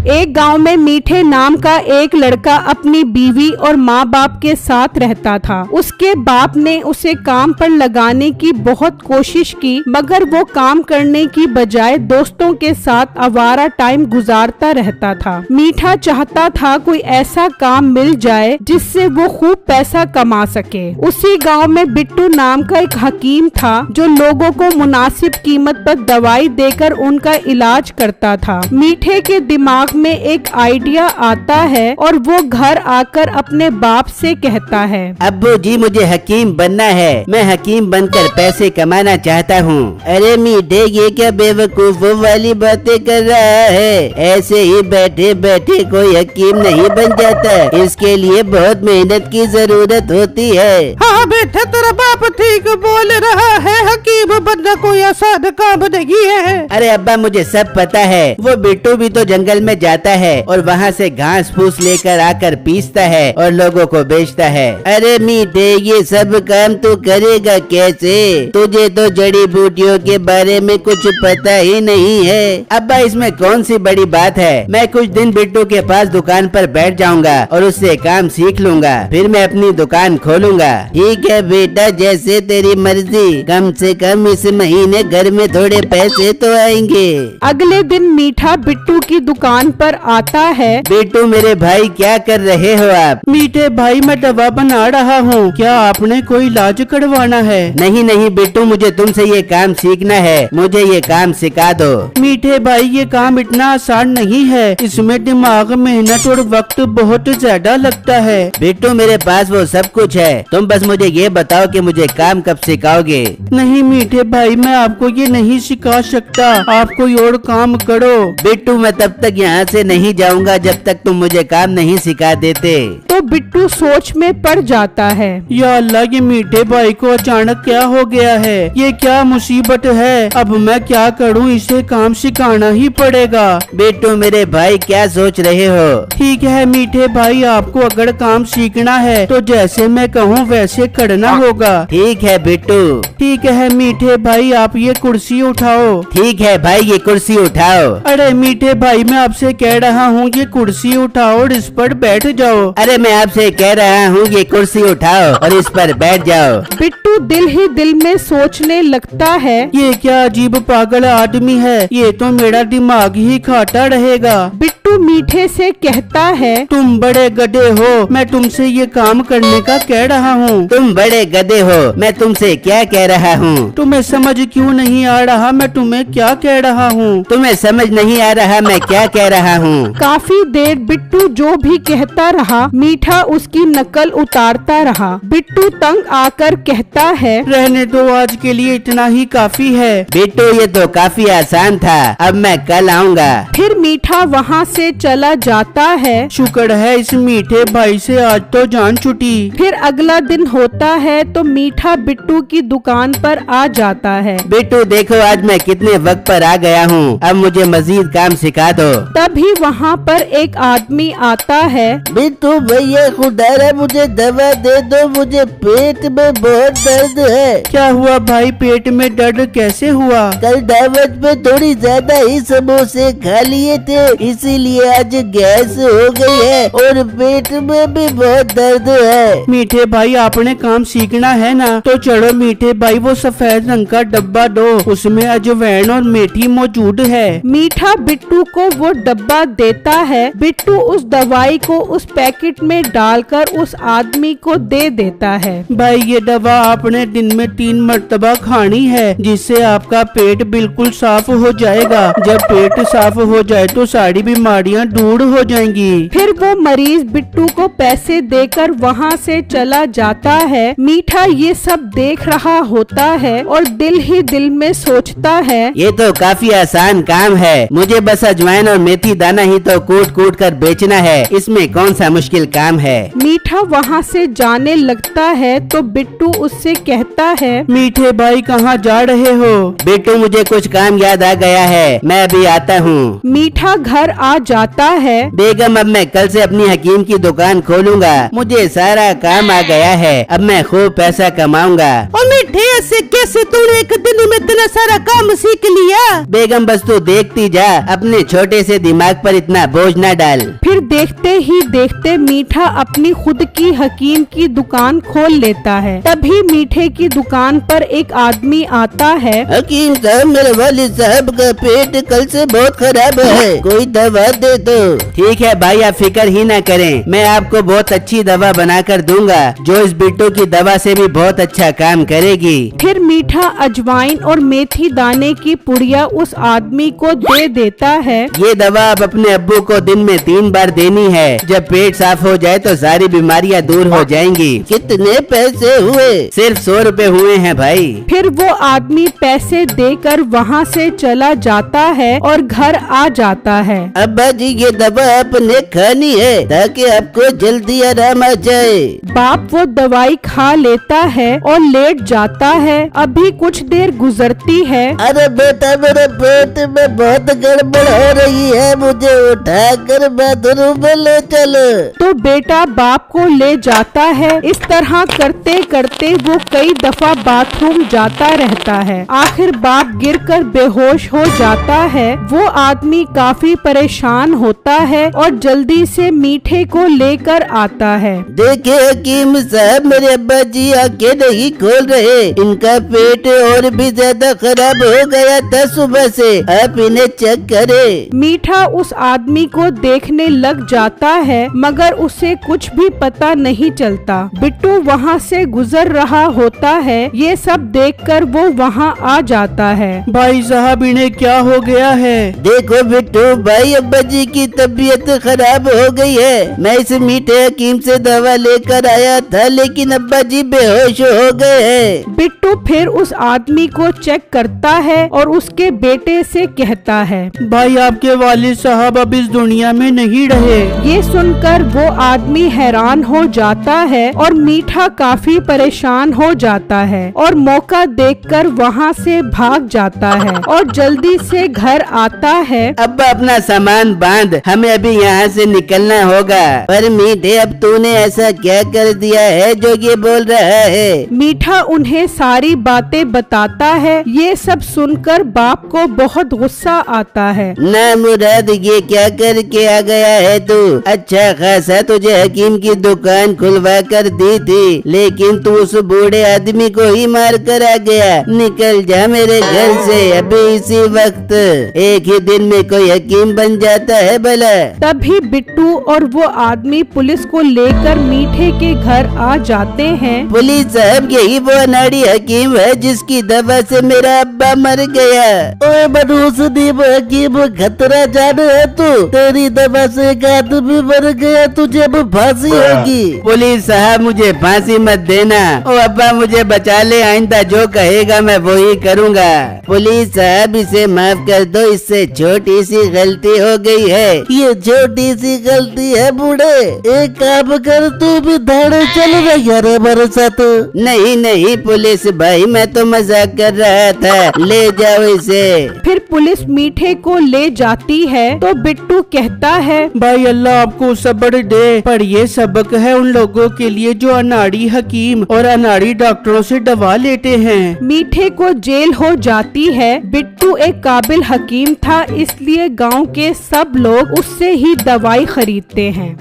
एक गांव में मीठे नाम का एक लड़का अपनी बीवी और माँ बाप के साथ रहता था। उसके बाप ने उसे काम पर लगाने की बहुत कोशिश की, मगर वो काम करने की बजाय दोस्तों के साथ आवारा टाइम गुजारता रहता था। मीठा चाहता था कोई ऐसा काम मिल जाए जिससे वो खूब पैसा कमा सके। उसी गांव में बिट्टू नाम का एक हकीम था जो लोगों को मुनासिब कीमत पर दवाई देकर उनका इलाज करता था। मीठे के दिमाग में एक आइडिया आता है और वो घर आकर अपने बाप से कहता है, अब्बू जी मुझे हकीम बनना है, मैं हकीम बनकर पैसे कमाना चाहता हूँ। अरे मीठे ये क्या बेवकूफों वाली बातें कर रहा है, ऐसे ही बैठे बैठे कोई हकीम नहीं बन जाता, इसके लिए बहुत मेहनत की जरूरत होती है। हाँ बेटा तेरा बाप ठीक बोल रहा है, हकीम बनना कोई आसान काम नहीं है। अरे अब्बा मुझे सब पता है, वो बिट्टू भी तो जंगल में जाता है और वहाँ से घास फूस लेकर आकर पीसता है और लोगों को बेचता है। अरे मीठे ये सब काम तू करेगा कैसे, तुझे तो जड़ी बूटियों के बारे में कुछ पता ही नहीं है। अब्बा इसमें कौन सी बड़ी बात है, मैं कुछ दिन बिट्टू के पास दुकान पर बैठ जाऊंगा और उससे काम सीख लूंगा, फिर मैं अपनी दुकान खोलूंगा। ठीक है बेटा जैसे तेरी मर्जी, कम से कम इस महीने घर में थोड़े पैसे तो आएंगे। अगले दिन मीठा बिट्टू की दुकान पर आता है। बिट्टू मेरे भाई क्या कर रहे हो आप? मीठे भाई मैं दवा बना रहा हूँ, क्या आपने कोई इलाज करवाना है? नहीं नहीं बिट्टू मुझे तुमसे ये काम सीखना है, मुझे ये काम सिखा दो। मीठे भाई ये काम इतना आसान नहीं है, इसमें दिमाग मेहनत और वक्त बहुत ज्यादा लगता है। बिट्टू मेरे पास वो सब कुछ है, तुम बस मुझे ये बताओ कि मुझे काम कब सिखाओगे। नहीं मीठे भाई मैं आपको ये नहीं सिखा सकता, आप कोई और काम करो। बिट्टू मैं तब तक यहाँ से नहीं जाऊंगा जब तक तुम मुझे काम नहीं सिखा देते। तो बिट्टू सोच में पड़ जाता है, या अल्लाह ये मीठे भाई को अचानक क्या हो गया है, ये क्या मुसीबत है, अब मैं क्या करूं, इसे काम सिखाना ही पड़ेगा। बिट्टू मेरे भाई क्या सोच रहे हो? ठीक है मीठे भाई आपको अगर काम सीखना है तो जैसे मैं कहूँ वैसे करना होगा। ठीक है बिट्टू। ठीक है मीठे भाई आप ये कुर्सी उठाओ। ठीक है भाई ये कुर्सी उठाओ। अरे मीठे भाई मैं आपसे कह रहा हूँ ये कुर्सी उठाओ और इस पर बैठ जाओ। अरे मैं आपसे कह रहा हूँ ये कुर्सी उठाओ और इस पर बैठ जाओ। बिट्टू दिल ही दिल में सोचने लगता है, ये क्या अजीब पागल आदमी है, ये तो मेरा दिमाग ही खाता रहेगा। बिट्टू मीठे से कहता है, तुम बड़े गधे हो, मैं तुमसे ये काम करने का कह रहा हूँ। तुम बड़े गधे हो, मैं तुमसे क्या कह रहा हूँ? तुम्हें समझ क्यों नहीं आ रहा मैं तुम्हें क्या कह रहा हूँ? तुम्हें समझ नहीं आ रहा मैं क्या कह रहा हूँ? काफी देर बिट्टू जो भी कहता रहा, मीठा उसकी नकल उतारता रहा। बिट्टू तंग आकर कहता है, रहने दो आज के लिए इतना ही काफी है। बिट्टू ये तो काफी आसान था, अब मैं कल आऊँगा। फिर मीठा वहाँ से चला जाता है। शुक्र है इस मीठे भाई से आज तो जान छुटी। फिर अगला दिन होता है तो मीठा बिट्टू की दुकान पर आ जाता है। बिट्टू देखो आज मैं कितने वक्त पर आ गया हूँ, अब मुझे मजीद काम सिखा दो। तभी वहाँ पर एक आदमी आता है। बिट्टू भैया खुदारा मुझे दवा दे दो, मुझे पेट में बहुत दर्द है। क्या हुआ भाई, पेट में दर्द कैसे हुआ? कल दावत में थोड़ी ज्यादा ही समोसे खा लिए थे, इसीलिए आज गैस हो गई है और पेट में भी बहुत दर्द है। मीठे भाई आपने काम सीखना है ना, तो चलो मीठे भाई वो सफेद रंग का डब्बा दो, उसमें अजवाइन और मेथी मौजूद है। मीठा बिट्टू को वो डब्बा देता है। बिट्टू उस दवाई को उस पैकेट में डालकर उस आदमी को दे देता है। भाई ये दवा आपने दिन में 3 मरतबा खानी है, जिससे आपका पेट बिल्कुल साफ हो जाएगा। जब पेट साफ हो जाए तो सारी बीमारियां दूर हो जाएंगी। फिर वो मरीज बिट्टू को पैसे देकर वहाँ से चला जाता है। मीठा ये सब देख रहा होता है और दिल ही दिल में सोचता है, ये तो काफी आसान काम है, मुझे बस अजवाइन और मेथी मेथी दाना ही तो कूट कूट कर बेचना है, इसमें कौन सा मुश्किल काम है। मीठा वहाँ से जाने लगता है तो बिट्टू उससे कहता है, मीठे भाई कहाँ जा रहे हो? बिट्टू मुझे कुछ काम याद आ गया है, मैं अभी आता हूँ। मीठा घर आ जाता है। बेगम अब मैं कल से अपनी हकीम की दुकान खोलूंगा, मुझे सारा काम आ गया है, अब मैं खूब पैसा कमाऊंगा। और मीठे ऐसे कैसे तूने एक दिन में इतना सारा काम सीख लिया? बेगम बस तू देखती जा, अपने छोटे से दिमाग पर इतना बोझ न डाल। फिर देखते ही देखते मीठा अपनी खुद की हकीम की दुकान खोल लेता है। तभी मीठे की दुकान पर एक आदमी आता है। हकीम साहब, मेरे वालिद साहब का पेट कल से बहुत खराब है, कोई दवा दे दो। ठीक है भाई, आप फिक्र ही ना करें, मैं आपको बहुत अच्छी दवा बना कर दूंगा, जो इस बिट्टू की दवा से भी बहुत अच्छा काम करेगी। फिर मीठा अजवाइन और मेथी दाने की पुड़िया उस आदमी को दे देता है। ये दवा आप अपने अब्बू को दिन में 3 बार देनी है, जब पेट साफ हो जाए तो सारी बीमारियां दूर हो जाएंगी। कितने पैसे हुए? सिर्फ 100 रुपए हुए हैं भाई। फिर वो आदमी पैसे देकर वहाँ से चला जाता है और घर आ जाता है। अब्बा जी, ये दवा आपने खानी है ताकि आपको जल्दी आराम आ जाए। बाप वो दवाई खा लेता है और लेट जाता है। अभी कुछ देर गुजरती है। अरे बेटा, मेरे पेट में बहुत गड़बड़ हो रही है, मुझे उठाकर बाथरूम में ले चलो। तो बेटा बाप को ले जाता है। इस तरह करते करते वो कई दफा बाथरूम जाता रहता है। आखिर बाप गिरकर बेहोश हो जाता है। वो आदमी काफी परेशान होता है और जल्दी से मीठे को लेकर आता है। देखिए हकीम साहब, मेरे अब्बा जी आंखें नहीं खोल रहे, इनका पेट और भी ज्यादा खराब हो गया था सुबह से, आप इन्हें चेक करें। मीठा उस आदमी को देखने लग जाता है, मगर उसे कुछ भी पता नहीं चलता। बिट्टू वहाँ से गुजर रहा होता है। ये सब देखकर वो वहाँ आ जाता है। भाई साहब, इन्हें क्या हो गया है? देखो बिट्टू भाई, अब्बा जी की तबीयत खराब हो गई है। मैं इस मीठे हकीम से दवा लेकर आया था, लेकिन अब्बा जी बेहोश हो गए हैं। बिट्टू फिर उस आदमी को चेक करता है और उसके बेटे से कहता है, भाई आपके वालिद साहब अब इस दुनिया में नहीं रहे। ये सुनकर वो आदमी हैरान हो जाता है और मीठा काफी परेशान हो जाता है और मौका देखकर वहाँ से भाग जाता है और जल्दी से घर आता है। अब्बा अपना सामान बांध, हमें अभी यहाँ से निकलना होगा। पर मीठे, अब तूने ऐसा क्या कर दिया है जो ये बोल रहा है? मीठा उन्हें सारी बातें बताता है। ये सब सुनकर बाप को बहुत गुस्सा आता है। ना मुराद, ये क्या करके आ गया है तू? अच्छा खासा तुझे हकीम की दुकान खुलवा कर दी थी, लेकिन तू उस बूढ़े आदमी को ही मार कर आ गया। निकल जा मेरे घर से अभी इसी वक्त। एक ही दिन में कोई हकीम बन जाता है भला। तभी बिट्टू और वो आदमी पुलिस को लेकर मीठे के घर आ जाते हैं। पुलिस साहब, यही वो अनाड़ी हकीम है जिसकी दवा से मेरा अब्बा मर गया। ओए मनूस दीप हकीम, खतरा जान है तू, तेरी दवा से एक आदमी मर गया, तुझे अब फांसी होगी। पुलिस साहब, मुझे फांसी मत देना। ओ अब्बा, मुझे बचा ले, आइंदा जो कहेगा मैं वही करूँगा। पुलिस साहब, इसे माफ कर दो, इससे छोटी सी गलती हो गई है। ये छोटी सी गलती है बूढ़े, एक काम कर, तू भी धाड़े चल रहा है मेरे साथ। नहीं नहीं पुलिस भाई, मैं तो मजाक कर रहा था, ले जाओ इसे। फिर पुलिस मीठे को ले जाती है तो बिट्टू कहता है, भाई अल्लाह आपको सब्र दे, पर ये सबक है उन लोगों के लिए जो अनाड़ी हकीम और अनाड़ी डॉक्टरों से दवा लेते हैं। मीठे को जेल हो जाती है। बिट्टू एक काबिल हकीम था, इसलिए गांव के सब लोग उससे ही दवाई खरीदते हैं।